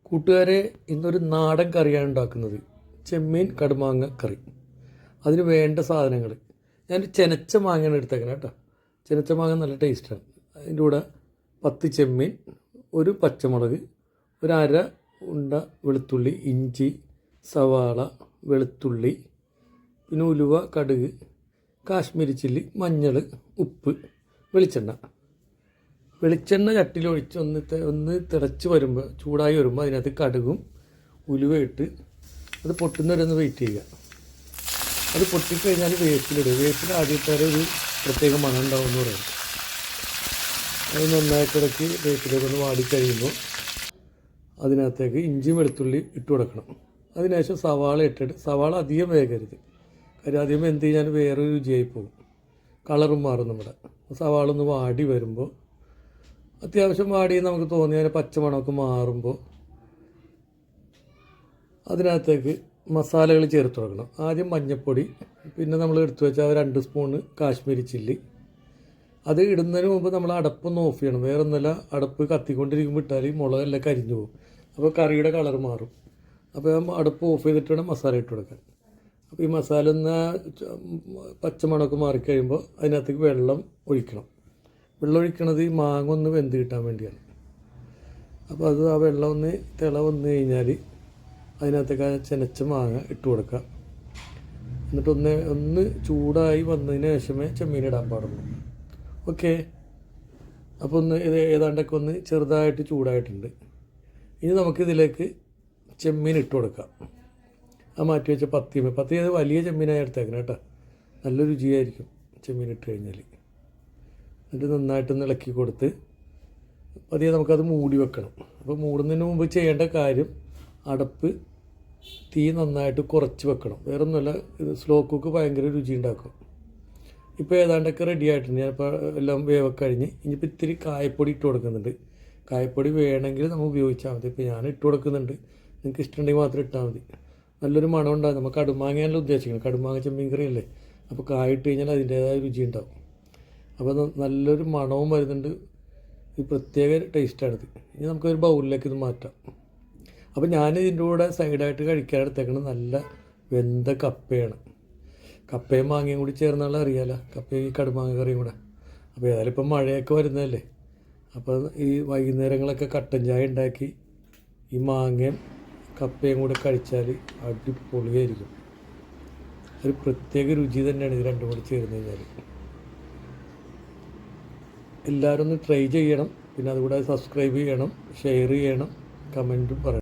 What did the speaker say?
കൂട്ടുകാരെ, ഇന്നൊരു നാടൻ കറിയാണ് ഉണ്ടാക്കുന്നത്. ചെമ്മീൻ കടുമാങ്ങ കറി. അതിന് വേണ്ട സാധനങ്ങൾ, ഞാൻ ചെനച്ച മാങ്ങയാണ് എടുത്തേക്കുന്നത് കേട്ടോ. ചെനച്ച മാങ്ങ നല്ല ടേസ്റ്റാണ്. അതിൻ്റെ കൂടെ 10 ചെമ്മീൻ, ഒരു പച്ചമുളക്, ഒരു അര ഉണ്ട വെളുത്തുള്ളി, ഇഞ്ചി, സവാള, വെളുത്തുള്ളി, പിന്നെ ഉലുവ, കടുക്, കാശ്മീരി ചില്ലി, മഞ്ഞൾ, ഉപ്പ്, വെളിച്ചെണ്ണ ചട്ടിയിൽ ഒഴിച്ച് ഒന്ന് തിളച്ച് വരുമ്പോൾ, ചൂടായി വരുമ്പോൾ അതിനകത്ത് കടുകും ഉലുവയിട്ട് അത് പൊട്ടുന്നവരൊന്ന് വെയിറ്റ് ചെയ്യുക. അത് പൊട്ടിക്കഴിഞ്ഞാൽ വേപ്പിലിടുക. വേപ്പിൽ ആദ്യത്തെ ഒരു പ്രത്യേക മണം ഉണ്ടാവും എന്ന് പറയും. അത് നന്നായിട്ടിടയ്ക്ക് വേപ്പിലേക്ക് ഒന്ന് വാടിക്കഴിയുമ്പോൾ അതിനകത്തേക്ക് ഇഞ്ചിയും വെളുത്തുള്ളി ഇട്ട് കൊടുക്കണം. അതിനുശേഷം സവാള ഇട്ടിട്ട്, സവാള അധികം വേകരുത്, കാര്യം അധികം എന്ത് കഴിഞ്ഞാൽ വേറൊരു രുചിയായി പോകും, കളറും മാറും നമ്മുടെ. സവാള ഒന്ന് വാടി വരുമ്പോൾ, അത്യാവശ്യം വാടി നമുക്ക് തോന്നി അതിന് പച്ചമണമൊക്കെ മാറുമ്പോൾ അതിനകത്തേക്ക് മസാലകൾ ചേർത്ത് കൊടുക്കണം. ആദ്യം മഞ്ഞൾപ്പൊടി, പിന്നെ നമ്മൾ എടുത്തു വെച്ചാൽ 2 സ്പൂണ് കാശ്മീരി ചില്ലി. അത് ഇടുന്നതിന് മുമ്പ് നമ്മൾ അടപ്പൊന്ന് ഓഫ് ചെയ്യണം. വേറെ ഒന്നുമല്ല, അടപ്പ് കത്തിക്കൊണ്ടിരിക്കുമ്പോൾ ഇട്ടാൽ മുളകെല്ലാം കരിഞ്ഞു പോകും, അപ്പോൾ കറിയുടെ കളർ മാറും. അപ്പോൾ അടപ്പ് ഓഫ് ചെയ്തിട്ട് വേണം മസാല ഇട്ട് കൊടുക്കാൻ. അപ്പോൾ ഈ മസാല ഒന്ന് പച്ചമണമൊക്കെ മാറിക്കഴിയുമ്പോൾ അതിനകത്തേക്ക് വെള്ളം ഒഴിക്കണം. വെള്ളം ഒഴിക്കണത് ഈ മാങ്ങ ഒന്ന് വെന്ത് കിട്ടാൻ വേണ്ടിയാണ്. അപ്പോൾ അത് ആ വെള്ളം ഒന്ന് വന്നു കഴിഞ്ഞാൽ അതിനകത്തേക്ക് ചെനച്ച മാങ്ങ ഇട്ട് കൊടുക്കുക. എന്നിട്ട് ഒന്ന് ചൂടായി വന്നതിന് ശേഷമേ ചെമ്മീൻ ഇടാൻ പാടുള്ളൂ. ഓക്കെ, അപ്പോൾ ഏതാണ്ടൊക്കെ ഒന്ന് ചെറുതായിട്ട് ചൂടായിട്ടുണ്ട്. ഇനി നമുക്കിതിലേക്ക് ചെമ്മീൻ ഇട്ട് കൊടുക്കാം. ആ മാറ്റി വെച്ച പത്തി അത് വലിയ ചെമ്മീനായി എടുത്തേക്കണം കേട്ടോ. നല്ല രുചിയായിരിക്കും ചെമ്മീൻ ഇട്ട് കഴിഞ്ഞാൽ. എന്നിട്ട് നന്നായിട്ടൊന്ന് ഇളക്കി കൊടുത്ത് പതിയെ നമുക്കത് മൂടി വെക്കണം. അപ്പോൾ മൂടുന്നതിന് മുമ്പ് ചെയ്യേണ്ട കാര്യം, അടപ്പ് തീ നന്നായിട്ട് കുറച്ച് വെക്കണം. വേറെ ഒന്നുമല്ല, ഇത് സ്ലോ കുക്ക് ഭയങ്കര രുചി ഉണ്ടാക്കും. ഇപ്പോൾ ഏതാണ്ടൊക്കെ റെഡി ആയിട്ടുണ്ട്. ഞാനിപ്പോൾ എല്ലാം വേവൊക്കെ കഴിഞ്ഞ് ഇനിയിപ്പോൾ ഇത്തിരി കായപ്പൊടി ഇട്ട് കൊടുക്കുന്നുണ്ട്. കായപ്പൊടി വേണമെങ്കിൽ നമ്മൾ ഉപയോഗിച്ചാൽ മതി. ഇപ്പോൾ ഞാൻ ഇട്ട് കൊടുക്കുന്നുണ്ട്, നിങ്ങൾക്ക് ഇഷ്ടമുണ്ടെങ്കിൽ മാത്രം ഇട്ടാൽ മതി. നല്ലൊരു മണം ഉണ്ടാകും. നമ്മൾ കടുമാങ്ങയാണല്ലോ ഉദ്ദേശിക്കുന്നത്, കടുമാങ്ങ ചെമ്മീൻ കറി അല്ലേ. അപ്പോൾ കായ ഇട്ട് കഴിഞ്ഞാൽ അതിൻ്റേതായ രുചി ഉണ്ടാവും. അപ്പോൾ നല്ലൊരു മണവും വരുന്നുണ്ട്. ഈ പ്രത്യേക ടേസ്റ്റാണിത്. ഇനി നമുക്കൊരു ബൗളിലേക്ക് ഇത് മാറ്റാം. അപ്പോൾ ഞാൻ ഇതിൻ്റെ കൂടെ സൈഡായിട്ട് കഴിക്കാനെടുത്തേക്കണം നല്ല വെന്ത കപ്പയാണ്. കപ്പയും മാങ്ങയും കൂടി ചേർന്നുള്ള അറിയാലോ, കപ്പയും ഈ കടുമാങ്ങ കറിയും കൂടെ. അപ്പോൾ ഏതായാലും ഇപ്പം മഴയൊക്കെ വരുന്നതല്ലേ, അപ്പോൾ ഈ വൈകുന്നേരങ്ങളൊക്കെ കട്ടൻ ചായ ഉണ്ടാക്കി ഈ മാങ്ങയും കപ്പയും കൂടെ കഴിച്ചാൽ അടിപൊളിയായിരിക്കും. ഒരു പ്രത്യേക രുചി തന്നെയാണ് ഇത് രണ്ടും കൂടി ചേർന്ന് കഴിഞ്ഞാൽ. എല്ലാവരും ഒന്ന് ട്രൈ ചെയ്യണം. പിന്നെ അതുകൂടെ സബ്സ്ക്രൈബ് ചെയ്യണം, ഷെയർ ചെയ്യണം, കമൻറ്റും പറയണം.